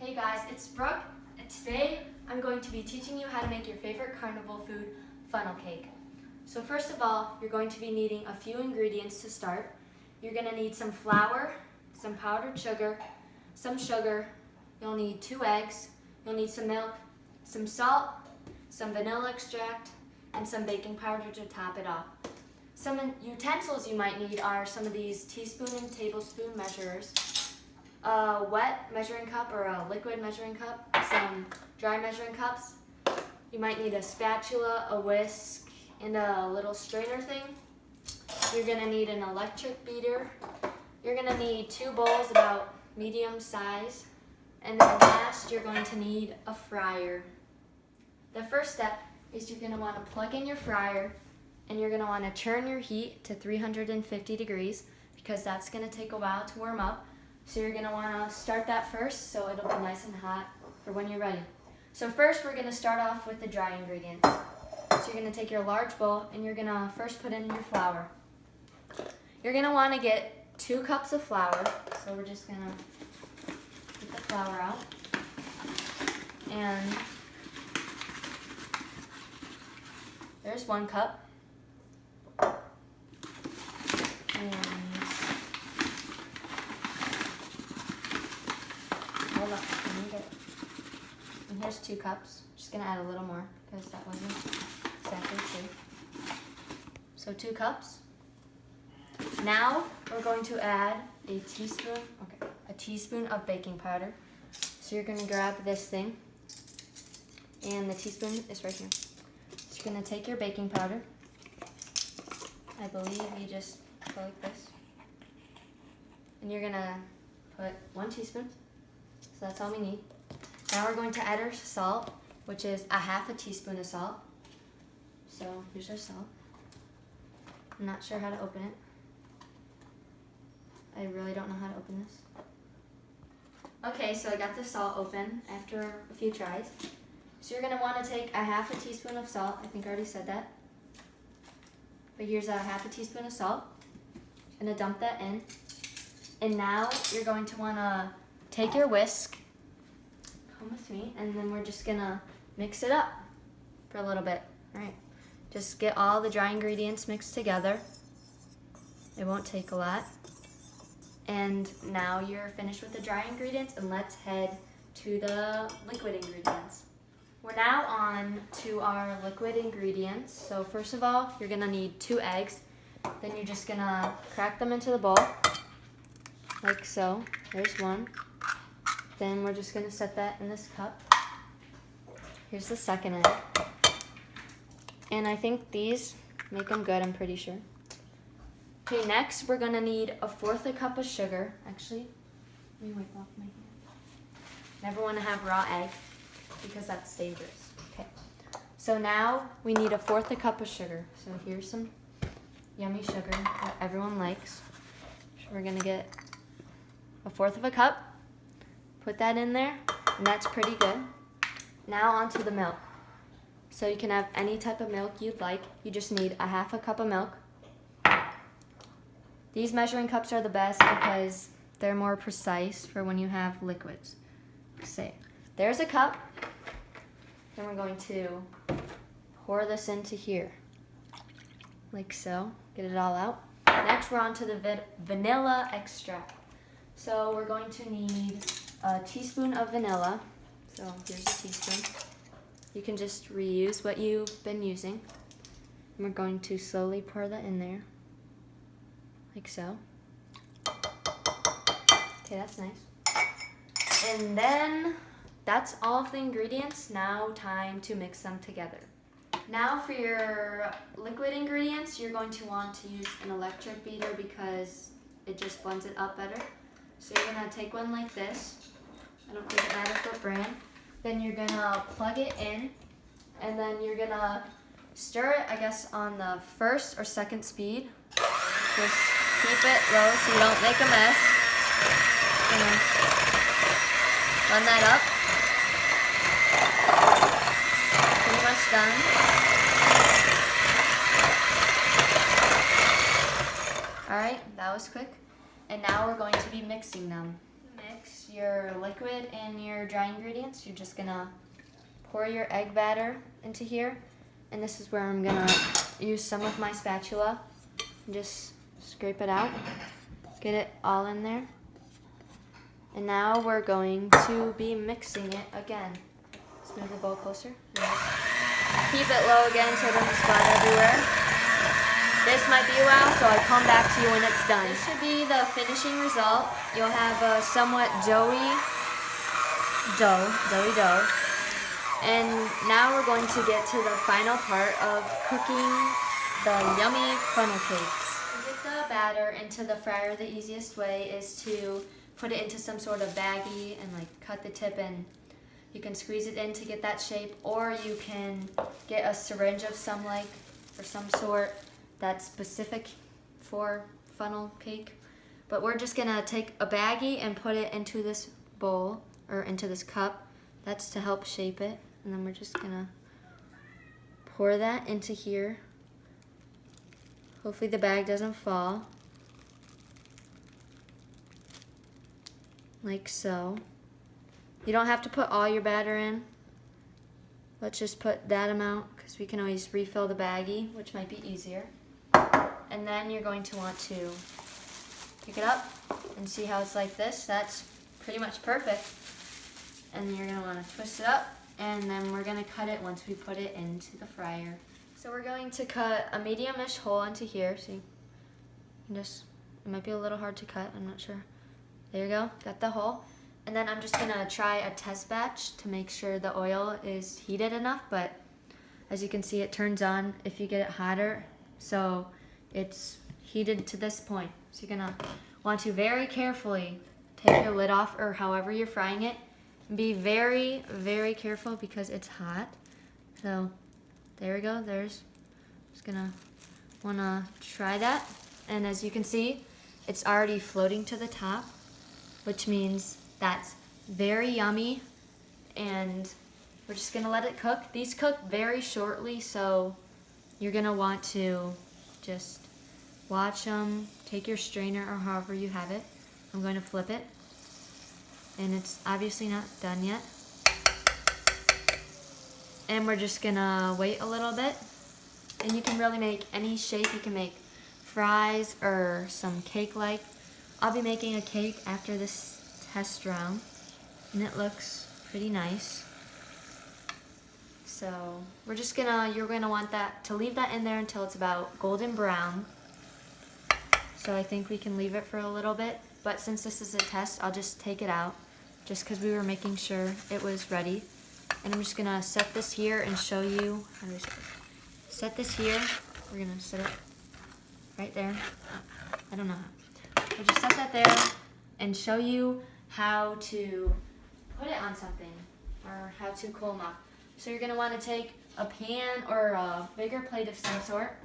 Hey guys, it's Brooke, and today I'm going to be teaching you how to make your favorite carnival food, funnel cake. So first of all, you're going to be needing a few ingredients to start. You're going to need some flour, some powdered sugar, some sugar, you'll need 2 eggs, you'll need some milk, some salt, some vanilla extract, and some baking powder to top it off. Some utensils you might need are some of these teaspoon and tablespoon measurers, a wet measuring cup or a liquid measuring cup, some dry measuring cups. You might need a spatula, a whisk, and a little strainer thing. You're going to need an electric beater. You're going to need 2 bowls about medium size. And then last, you're going to need a fryer. The first step is you're going to want to plug in your fryer, and you're going to want to turn your heat to 350 degrees because that's going to take a while to warm up. So you're going to want to start that first so it'll be nice and hot for when you're ready. So first we're going to start off with the dry ingredients. So you're going to take your large bowl and you're going to first put in your flour. You're going to want to get 2 cups of flour. So we're just going to get the flour out. And there's 1 cup. And hold on, let me get it. And here's 2 cups. Just gonna add a little more because that wasn't exactly 2. So 2 cups. Now we're going to add a teaspoon of baking powder. So you're gonna grab this thing, and the teaspoon is right here. So you're gonna take your baking powder. I believe you just go like this. And you're gonna put 1 teaspoon. So that's all we need. Now we're going to add our salt, which is a half a teaspoon of salt. So here's our salt. I'm not sure how to open it. I really don't know how to open this. Okay, so I got the salt open after a few tries. So you're gonna want to take a half a teaspoon of salt. I think I already said that. But here's a half a teaspoon of salt. I'm gonna dump that in. And now you're going to wanna take your whisk, come with me, and then we're just gonna mix it up for a little bit. All right, just get all the dry ingredients mixed together. It won't take a lot. And now you're finished with the dry ingredients, and let's head to the liquid ingredients. We're now on to our liquid ingredients. So first of all, you're gonna need 2 eggs. Then you're just gonna crack them into the bowl, like so. There's 1. Then we're just gonna set that in this cup. Here's the second egg. And I think these make them good, I'm pretty sure. Okay, next we're gonna need 1/4 cup of sugar. Actually, let me wipe off my hand. Never wanna have raw egg because that's dangerous. Okay, so now we need 1/4 cup of sugar. So here's some yummy sugar that everyone likes. So we're gonna get 1/4 cup. Put that in there, and that's pretty good. Now onto the milk. So you can have any type of milk you'd like. You just need a half a cup of milk. These measuring cups are the best because they're more precise for when you have liquids. Say, there's a cup. Then we're going to pour this into here, like so. Get it all out. Next, we're on to the vanilla extract. So we're going to need a teaspoon of vanilla. So here's a teaspoon. You can just reuse what you've been using. And we're going to slowly pour that in there, like so. Okay, that's nice. And then that's all of the ingredients. Now time to mix them together. Now for your liquid ingredients, you're going to want to use an electric beater because it just blends it up better. So you're gonna take one like this. I don't think it matters what brand. Then you're gonna plug it in, and then you're gonna stir it, I guess, on the 1st or 2nd speed. Just keep it low so you don't make a mess. Blend that up. Pretty much done. All right, that was quick. And now we're going to be mixing them. Mix, your liquid and your dry ingredients. You're just gonna pour your egg batter into here, and this is where I'm gonna use some of my spatula and just scrape it out, get it all in there. And now we're going to be mixing it again. Let's move the bowl closer. Keep it low again so it doesn't splatter everywhere. This might be a while, so I'll come back to you when it's done. This should be the finishing result. You'll have a somewhat doughy dough. And now we're going to get to the final part of cooking the yummy funnel cakes. To get the batter into the fryer, the easiest way is to put it into some sort of baggie and like cut the tip, and you can squeeze it in to get that shape, or you can get a syringe of some sort that's specific for funnel cake. But we're just gonna take a baggie and put it into this bowl or into this cup. That's to help shape it. And then we're just gonna pour that into here. Hopefully the bag doesn't fall. Like so. You don't have to put all your batter in. Let's just put that amount because we can always refill the baggie, which might be easier. And then you're going to want to pick it up and see how it's like this. That's pretty much perfect. And you're gonna wanna twist it up, and then we're gonna cut it once we put it into the fryer. So we're going to cut a medium-ish hole into here. See, it might be a little hard to cut, I'm not sure. There you go, got the hole. And then I'm just gonna try a test batch to make sure the oil is heated enough, but as you can see, it turns on if you get it hotter. So it's heated to this point. So you're gonna want to very carefully take your lid off, or however you're frying it. Be very, very careful because it's hot. So there we go, just gonna wanna try that. And as you can see, it's already floating to the top, which means that's very yummy. And we're just gonna let it cook. These cook very shortly, so you're gonna want to just watch them, take your strainer or however you have it. I'm going to flip it. And it's obviously not done yet. And we're just gonna wait a little bit. And you can really make any shape. You can make fries or some cake-like. I'll be making a cake after this test round, and it looks pretty nice. So you're gonna want that to leave that in there until it's about golden brown. So I think we can leave it for a little bit, but since this is a test, I'll just take it out just because we were making sure it was ready. And I'm just gonna set this here and show you how to set this here. We're gonna set it right there. I don't know how. We'll just set that there and show you how to put it on something or how to cool them off. So you're gonna wanna take a pan or a bigger plate of some sort.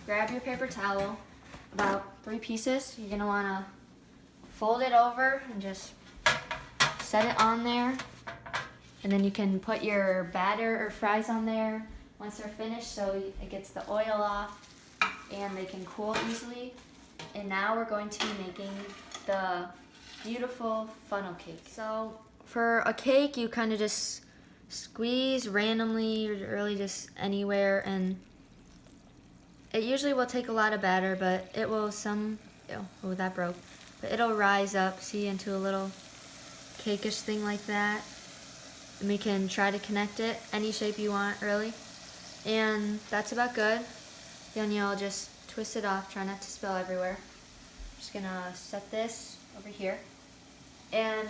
Grab your paper towel, about 3 pieces. You're gonna wanna fold it over and just set it on there. And then you can put your batter or fries on there once they're finished so it gets the oil off and they can cool easily. And now we're going to be making the beautiful funnel cake. So for a cake, you kind of just squeeze randomly, really just anywhere, and it usually will take a lot of batter, but it will oh, that broke. But it'll rise up, see, into a little cake-ish thing like that. And we can try to connect it any shape you want, really. And that's about good. Then you'll just twist it off, try not to spill everywhere. Just gonna set this over here. And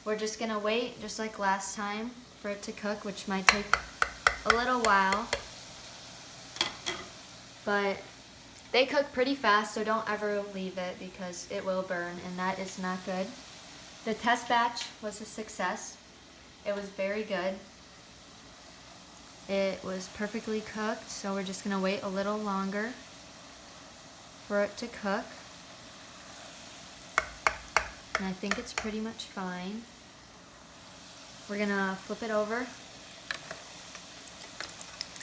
we're just gonna wait, just like last time, for it to cook, which might take a little while. But they cook pretty fast, so don't ever leave it because it will burn, and that is not good. The test batch was a success. It was very good. It was perfectly cooked, so we're just gonna wait a little longer for it to cook. And I think it's pretty much fine. We're gonna flip it over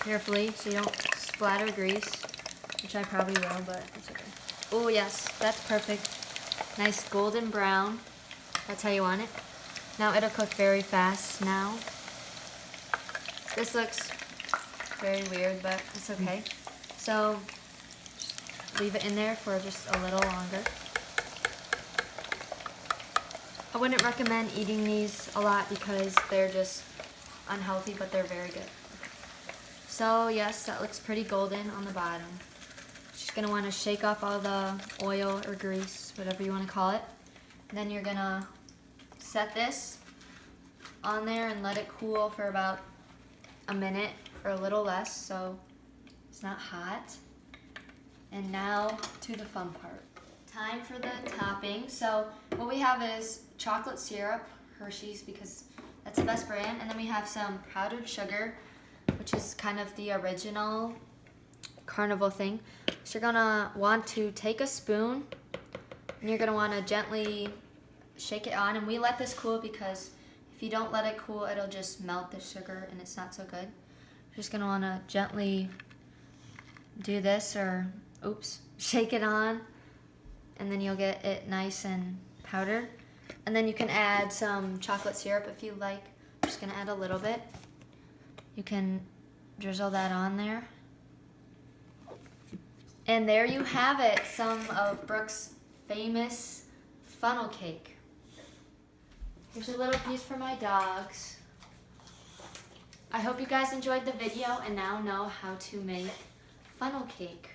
carefully so you don't splatter grease, which I probably will, but it's okay. Oh yes, that's perfect. Nice golden brown. That's how you want it. Now it'll cook very fast now. This looks very weird, but it's okay. So leave it in there for just a little longer. I wouldn't recommend eating these a lot because they're just unhealthy, but they're very good. So yes, that looks pretty golden on the bottom. Just gonna wanna shake off all the oil or grease, whatever you wanna call it. And then you're gonna set this on there and let it cool for about a minute or a little less, so it's not hot. And now to the fun part. Time for the topping. So what we have is chocolate syrup, Hershey's, because that's the best brand. And then we have some powdered sugar, which is kind of the original carnival thing. So you're gonna want to take a spoon and you're gonna wanna gently shake it on. And we let this cool because if you don't let it cool, it'll just melt the sugar and it's not so good. You're just gonna wanna gently do this or, shake it on, and then you'll get it nice and powdered. And then you can add some chocolate syrup if you like. I'm just gonna add a little bit. You can drizzle that on there. And there you have it, some of Brooke's famous funnel cake. Here's a little piece for my dogs. I hope you guys enjoyed the video and now know how to make funnel cake.